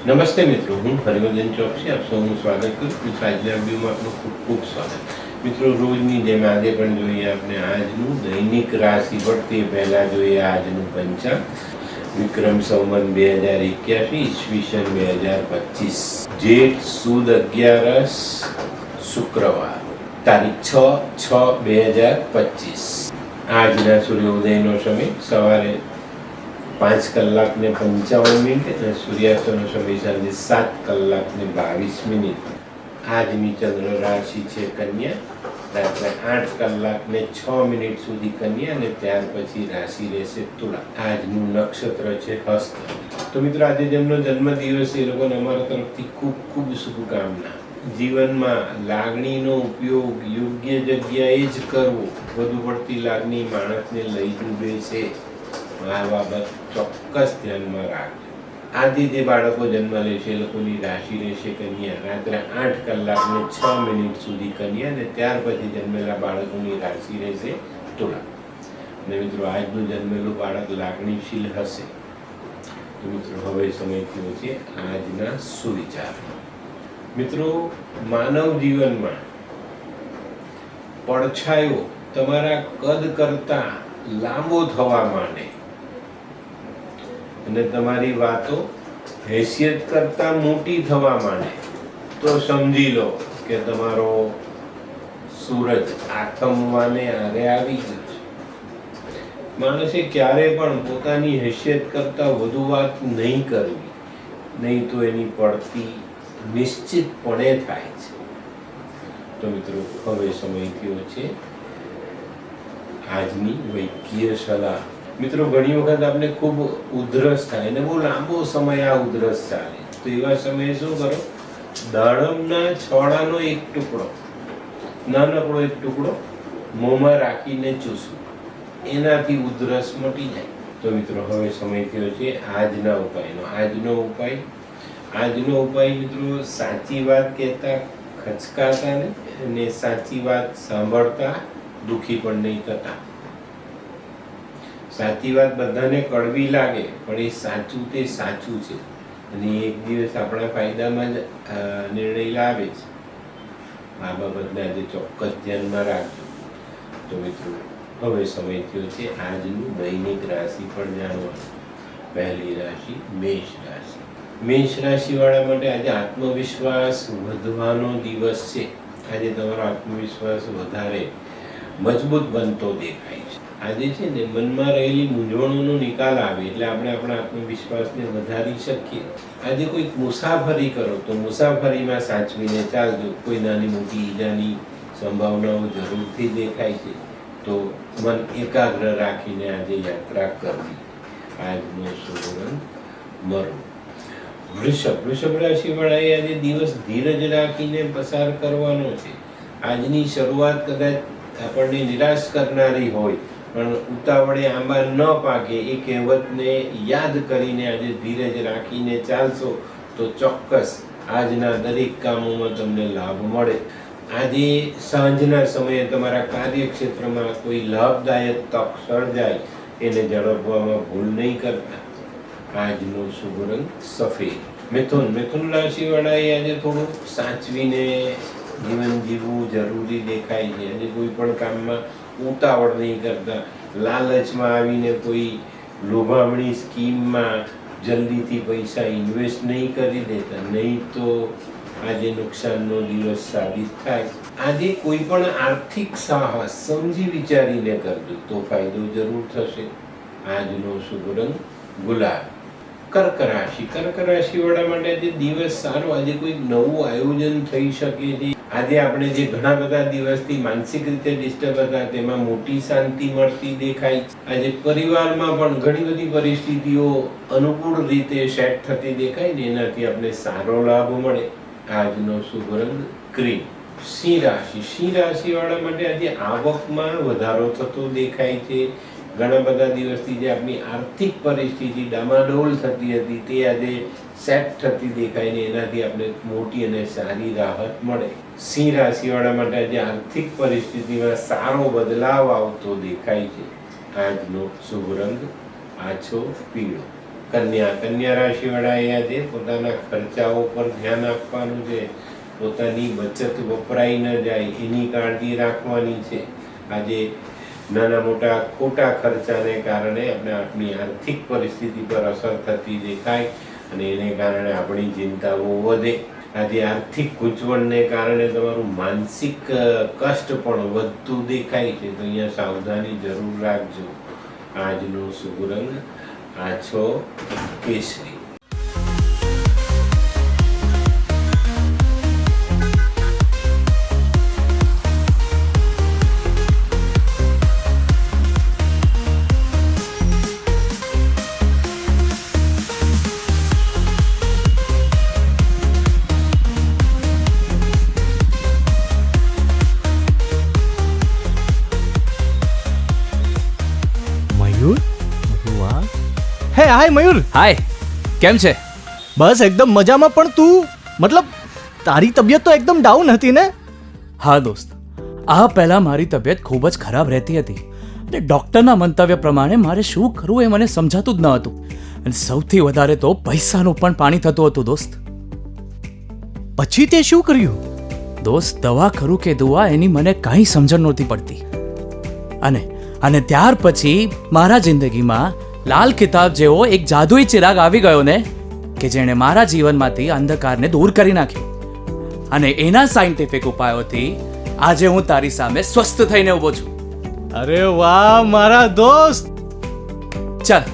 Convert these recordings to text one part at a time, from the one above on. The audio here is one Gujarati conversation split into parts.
નમસ્તે મિત્રો, હું હરિવર્ધન ચોકસી આપ સૌનું સ્વાગત કરું છું. આજના વિડીયોમાં આપનું ખૂબ ખૂબ સ્વાગત. મિત્રો, રોજની જેમ આજે પણ જોઈએ આપણે આજનું દૈનિક રાશિફળ. તે પહેલાં જોઈએ આજનું પંચાંગ. વિક્રમ સંવત 2081, ઈસવીસન 2025, જેઠ સુદ 11, શુક્રવાર, તારીખ 6/6/2025. આજના સૂર્યોદયનો સમય સવારે 5 કલાકને 55 મિનિટ અને સૂર્યાસ્તનો સમય સાંજે 7 કલાકને 22 મિનિટ. આજની ચંદ્ર રાશિ છે કન્યા. રાત્રે 8 કલાકને 6 મિનિટ સુધી કન્યા અને ત્યાર પછી રાશિ રહેશે તુલા. આજનું નક્ષત્ર છે હસ્ત. તો મિત્રો, આજે જેમનો જન્મદિવસ છે એ લોકોને અમારા તરફથી ખૂબ ખૂબ શુભકામના. જીવનમાં લાગણીનો ઉપયોગ યોગ્ય જગ્યાએ જ કરવો. વધુ પડતી લાગણી માણસને લઈ ડૂબે છે. આ બાબત ચોક્કસ ધ્યાનમાં રાખજો. આજે જે બાળકો જન્મ લેશે એ લોકોની રાશિ રહેશે કન્યા. રાત્રે 8 કલાકને 6 મિનિટ સુધી કન્યા અને ત્યાર પછી જન્મેલા બાળકોની રાશિ રહેશે તુલા. અને મિત્રો, આજનું જન્મેલું બાળક લાગણીશીલ હશે. તો મિત્રો, હવે સમય થયો છે આજના સુવિચાર. મિત્રો, માનવ જીવનમાં પડછાયો તમારા કદ કરતા લાંબો થવા માંડે અને તમારી વાતો હેસિયત કરતા મોટી થવા માંડે તો સમજી લો કે તમારો સૂરજ આથમવાને આરે આવી ગયો છે. માણસે ક્યારે પણ પોતાની હેસિયત કરતા વધુ વાત નહીં કરવી, નહીં તો એની પડતી નિશ્ચિતપણે થાય છે. તો મિત્રો, હવે સમય થયો છે આજની વૈદ્ય સલાહ. મિત્રો, ઘણી વખત આપણે ખૂબ ઉધરસ થાય અને બહુ લાંબો સમય આ ઉધરસ ચાલે. તો એવા સમયે શું કરો? દાડમના છોડાનો એક ટુકડો, નાનકડો એક ટુકડો મોંમાં રાખીને ચૂસવો. એનાથી ઉધરસ મટી જાય. તો મિત્રો, હવે સમય થયો છે આજના ઉપાયનો. આજનો ઉપાય મિત્રો, સાચી વાત કહેતા ખચકાતા નહીં અને સાચી વાત સાંભળતા દુઃખી પણ નહીં થતા. સાચી વાત બધાને કડવી લાગે પણ એ સાચું તે સાચું છે અને એક દિવસ આપણા ફાયદામાં જ નિર્ણય લાવે છે. આ બાબતને આજે ચોક્કસ ધ્યાનમાં રાખજો. તો મિત્રો, હવે સમય થયો છે આજનું દૈનિક રાશિ પણ જાણવાનું. પહેલી રાશિ મેષ રાશિ. મેષ રાશિવાળા માટે આજે આત્મવિશ્વાસ વધવાનો દિવસ છે. આજે તમારો આત્મવિશ્વાસ વધારે મજબૂત બનતો દેખાય છે. આજે છે ને, મનમાં રહેલી મૂંઝવણોનો નિકાલ આવે એટલે આપણે આપણા આત્મવિશ્વાસને વધારી શકીએ. આજે કોઈક મુસાફરી કરો તો મુસાફરીમાં સાચવીને ચાલજો. કોઈ નાની મોટી ઈજાની સંભાવનાઓ જરૂરથી દેખાય છે તો મન એકાગ્ર રાખીને આજે યાત્રા કરવી. આજનો શુભ રંગ મરૂન. વૃષભ રાશિવાળાએ આજે દિવસ ધીરજ રાખીને પસાર કરવાનો છે. આજની શરૂઆત કદાચ આપણને નિરાશ કરનારી હોય પણ ઉતાવળે આંબા ન પાકે એ કહેવતને યાદ કરીને આજે ધીરજ રાખીને ચાલશો તો ચોક્કસ આજના દરેક કામોમાં તમને લાભ મળે. આજે સાંજના સમયે તમારા કાર્યક્ષેત્રમાં કોઈ લાભદાયક તક સર્જાય એને ઝડપવામાં ભૂલ નહીં કરતા. આજનો શુભ રંગ સફેદ. મિથુન રાશિવાળાએ આજે થોડું સાચવીને જીવન જીવવું જરૂરી દેખાય છે. અને કોઈ પણ કામમાં ઉતાવળ નહીં કરતા. લાલચમાં આવીને કોઈ લોભામણી સ્કીમમાં જલ્દીથી પૈસા ઇન્વેસ્ટ નહીં કરી દેતા, નહીં તો આજે નુકસાનનો દિવસ સાબિત થાય. આજે કોઈ પણ આર્થિક સાહસ સમજી વિચારીને કરજો તો ફાયદો જરૂર થશે. આજનો શુભ રંગ ગુલાબ. કર્ક રાશિવાળા માટે આજે દિવસ સારો. આજે કોઈ નવું આયોજન થઈ શકે છે. આજે આપણે જે ઘણા બધા દિવસથી માનસિક રીતે ડિસ્ટર્બ હતા તેમાં મોટી શાંતિ મળતી દેખાય. આજે પરિવારમાં પણ ઘણી બધી પરિસ્થિતિઓ અનુકૂળ રીતે સેટ થતી દેખાય ને એનાથી આપણે સારો લાભ મળે. આજનો શુભ રંગ ક્રીમ. સિંહ રાશિવાળા માટે આજે આવકમાં વધારો થતો દેખાય છે. ઘણા બધા દિવસથી જે આપણી આર્થિક પરિસ્થિતિ ડામાડોલ થતી હતી તે આજે સેટ થતી દેખાય ને એનાથી આપણે મોટી અને સારી રાહત મળે. સિંહ રાશિવાળા માટે આજે આર્થિક પરિસ્થિતિમાં સારો બદલાવ આવતો દેખાય છે. આજનો શુભ રંગ આછો પીળો. કન્યા રાશિવાળાએ આજે પોતાના ખર્ચાઓ પર ધ્યાન આપવાનું છે. પોતાની બચત વપરાઈ ન જાય એની કાળજી રાખવાની છે. આજે નાના મોટા ખોટા ખર્ચાને કારણે આપણી આર્થિક પરિસ્થિતિ પર અસર થતી દેખાય અને એને કારણે આપણી ચિંતાઓ વધે. આજે આર્થિક ગૂંચવણને કારણે તમારું માનસિક કષ્ટ પણ વધતું દેખાય છે, તો અહીંયા સાવધાની જરૂર રાખજો. આજનો શુભ રંગ આછો કેસરી. હે હાય મયુર. હાય, કેમ છે? બસ એકદમ મજામાં. પણ તું મતલબ તારી તબિયત તો એકદમ ડાઉન હતી ને? હા દોસ્ત, આ પહેલા મારી તબિયત ખૂબ જ ખરાબ રહેતી હતી અને ડૉક્ટરના મંતવ્ય પ્રમાણે મારે શું કરવું એ મને સમજાતું જ ન હતું. અને સૌથી વધારે તો પૈસાનું પણ પાણી થતું હતું દોસ્ત. પછી તે શું કર્યું? દોસ્ત, દવા કરું કે દુઆ એની મને કાંઈ સમજણ નહોતી પડતી. અને ત્યાર પછી મારા જિંદગીમાં લાલ કિતાબ જેવો એક જાદુઈ ચિરાગ આવી ગયો ને, કે જેણે મારા જીવનમાંથી અંધકારને દૂર કરી નાખ્યો. અને એના સાયન્ટિફિક ઉપાયોથી આજે હું તારી સામે સ્વસ્થ થઈને ઊભો છું. અરે વાહ મારા દોસ્ત. ચાલ.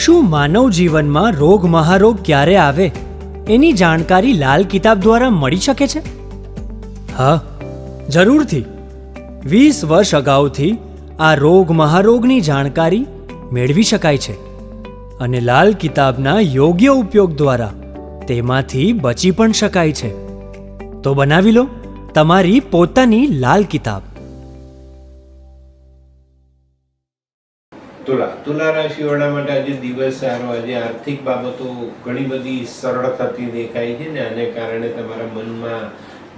શું માનવ જીવનમાં રોગ મહારોગ ક્યારે આવે એની જાણકારી લાલ કિતાબ દ્વારા મળી શકે છે? હા, જરૂરથી. 20 વર્ષ અગાઉથી આ રોગ મહારોગની જાણકારી મેળવી શકાય છે અને લાલ કિતાબના યોગ્ય ઉપયોગ દ્વારા તેમાંથી બચી પણ શકાય છે. તો બનાવી લો તમારી પોતાની લાલ કિતાબ. તુલા રાશિવાળા માટે આજે દિવસ સારો. આજે આર્થિક બાબતો ઘણી બધી સરળ થતી દેખાય છે ને આને કારણે તમારા મનમાં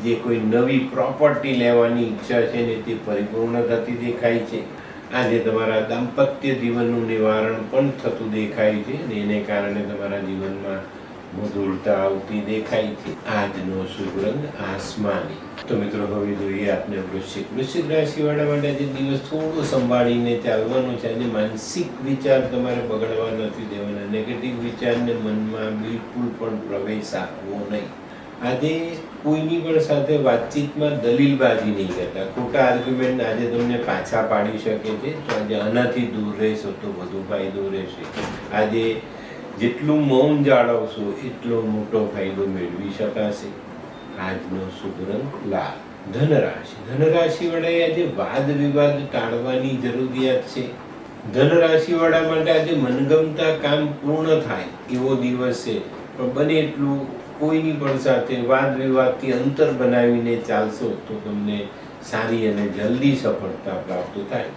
જે કોઈ નવી પ્રોપર્ટી લેવાની ઈચ્છા છે ને તે પરિપૂર્ણ થતી દેખાય છે. આજે તમારા દાંપત્ય જીવનનું નિવારણ પણ થતું દેખાય છે અને એને કારણે તમારા જીવનમાં મધુરતા આવતી દેખાય છે. આજનો શુભ રંગ આસમાની. તો મિત્રો હવે જોઈએ આપણે વૃશ્ચિક રાશિવાળા માટે આજે દિવસ થોડો સંભાળીને ચાલવાનો છે. આજે માનસિક વિચાર તમારે બગડવા નથી દેવાના. નેગેટિવ વિચારને મનમાં બિલકુલ પણ પ્રવેશ આપવો નહીં. આજે કોઈની પણ સાથે વાતચીતમાં દલીલબાજી નહીં કરતા. ખોટા આર્ગ્યુમેન્ટ આજે તમને પાછા પાડી શકે છે, તો આજે આનાથી દૂર રહેશો તો વધુ ફાયદો રહેશે. આજે જેટલું મૌન જાળવશો એટલો મોટો ફાયદો મેળવી શકાશે. આજનો શુભ રંગ લાલ. ધનરાશિ વાળાએ આજે વાદ વિવાદ ટાળવાની જરૂરિયાત છે. ધનરાશિવાળા માટે આજે મનગમતા કામ પૂર્ણ થાય એવો દિવસ છે, પણ બને એટલું કોઈની પણ સાથે વાદ વિવાદથી અંતર બનાવીને ચાલશો તો તમને સારી અને જલ્દી સફળતા પ્રાપ્ત થાય.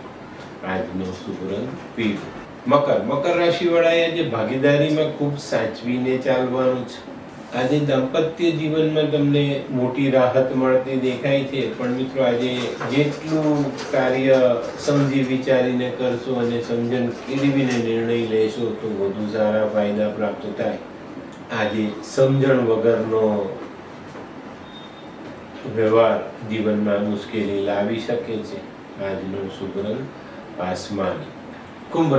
આજનો શુભ રંગ પીળો. મકર રાશિવાળાએ આજે ભાગીદારીમાં ખૂબ સાચવીને ચાલવાનું છે. આજે દાંપત્ય જીવનમાં તમને મોટી રાહત મળતી દેખાય છે, પણ મિત્રો આજે જેટલું કાર્ય સમજી વિચારીને કરશો અને સમજણ કેળવીને નિર્ણય લેશો તો વધુ સારા ફાયદા પ્રાપ્ત થાય. આજે સમજણ વગરનો વ્યવહાર જીવનમાં મુશ્કેલી લાવી શકે છે. આજનો શુભ રંગ આસમાની. કુંભ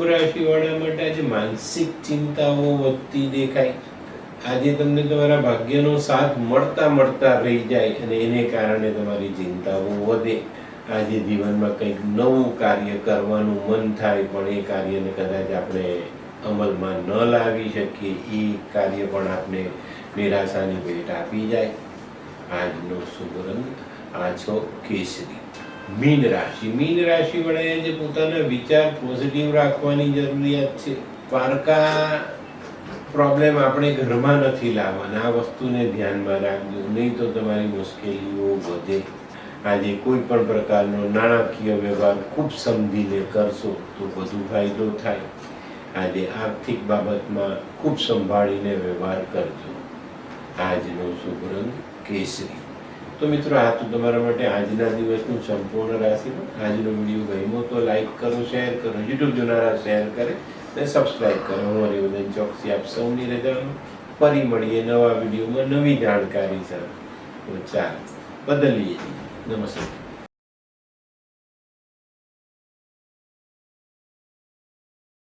રાશિ વાળા માટે આજે માનસિક ચિંતાઓ વધતી દેખાય. આજે તમને તમારા ભાગ્યનો સાથ મળતા રહી જાય અને એને કારણે તમારી ચિંતાઓ વધે. આજે જીવનમાં કંઈક નવું કાર્ય કરવાનું મન થાય, પણ એ કાર્યને કદાચ આપણે અમલમાં ન લાવી શકીએ. એ કાર્ય પણ આપણે નિરાશાની ભેટ આપી જાય. આજનો શુભ રંગ આછો કેસરી. મીન રાશિ વાળાએ જે પોતાના વિચાર પોઝિટિવ રાખવાની જરૂરિયાત છે. પારકા પ્રોબ્લેમ આપણે ઘરમાં નથી લાવવાના. આ વસ્તુને ધ્યાનમાં રાખજો, નહીં તો તમારી મુશ્કેલીઓ વધે. આજે કોઈ પણ પ્રકારનો નાણાકીય વ્યવહાર ખૂબ સમજીને કરશો તો વધુ ફાયદો થાય. આજે આર્થિક બાબતમાં ખૂબ સંભાળીને વ્યવહાર કરજો. આજનો શુભ રંગ કેસરી. તો મિત્રો આ તો તમારા માટે આજના દિવસનું સંપૂર્ણ રાશિફળ. આજનો વિડીયો ગમ્યો તો લાઈક કરો, શેર કરો, યુટ્યુબ જોનારા શેર કરે અને સબસ્ક્રાઈબ કરો. હું હરિવર્ધન ચોકસી આપ સૌની રજા લઉં. ફરી મળીએ નવા વિડીયોમાં નવી જાણકારી સાથે. તો ચાલો બદલીએ. નમસ્તે.